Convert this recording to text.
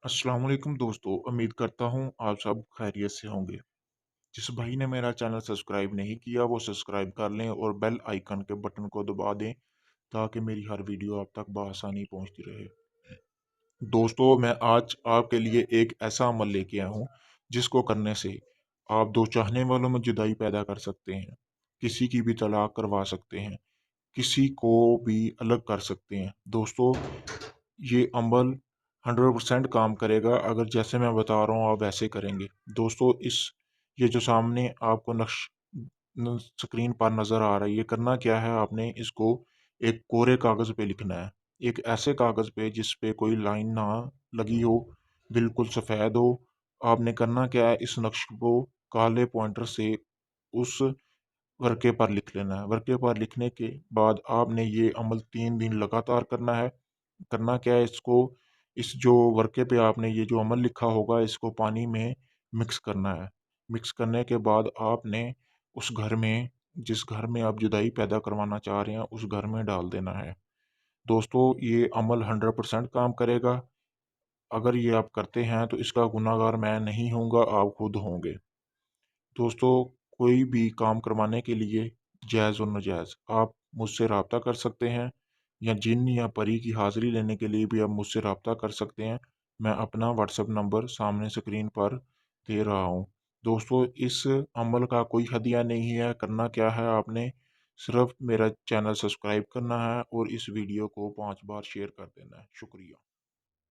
अस्सलाम वालेकुम दोस्तों, उम्मीद करता हूँ आप सब खैरियत से होंगे। जिस भाई ने मेरा चैनल सब्सक्राइब नहीं किया वो सब्सक्राइब कर लें और बेल आइकन के बटन को दबा दें ताकि मेरी हर वीडियो आप तक बआसानी पहुँचती रहे। दोस्तों, मैं आज आपके लिए एक ऐसा अमल लेके आया हूँ जिसको करने से आप दो चाहने वालों में जुदाई पैदा कर सकते हैं, किसी की भी तलाक करवा सकते हैं, किसी को भी अलग कर सकते हैं। दोस्तों, ये अमल 100% काम करेगा अगर जैसे मैं बता रहा हूँ आप वैसे करेंगे। दोस्तों, ये जो सामने आपको स्क्रीन पर नज़र आ रहा है, ये करना क्या है, आपने इसको एक कोरे कागज़ पे लिखना है। एक ऐसे कागज़ पे जिस पे कोई लाइन ना लगी हो, बिल्कुल सफ़ेद हो। आपने करना क्या है, इस नक्श को काले पॉइंटर से उस वर्के पर लिख लेना है। वर्के पर लिखने के बाद आपने ये अमल 3 दिन लगातार करना है। करना क्या है, इसको इस जो वर्के पे आपने ये जो अमल लिखा होगा इसको पानी में मिक्स करना है। मिक्स करने के बाद आपने उस घर में जिस घर में आप जुदाई पैदा करवाना चाह रहे हैं उस घर में डाल देना है। दोस्तों, ये अमल 100% काम करेगा। अगर ये आप करते हैं तो इसका गुनाहगार मैं नहीं होऊँगा, आप खुद होंगे। दोस्तों, कोई भी काम करवाने के लिए जायज़ और नाजायज़ आप मुझसे रब्ता कर सकते हैं, या जिन या परी की हाज़िरी लेने के लिए भी आप मुझसे रब्ता कर सकते हैं। मैं अपना व्हाट्सएप नंबर सामने स्क्रीन पर दे रहा हूँ। दोस्तों, इस अमल का कोई हदिया नहीं है, करना क्या है, आपने सिर्फ़ मेरा चैनल सब्सक्राइब करना है और इस वीडियो को 5 बार शेयर कर देना है। शुक्रिया।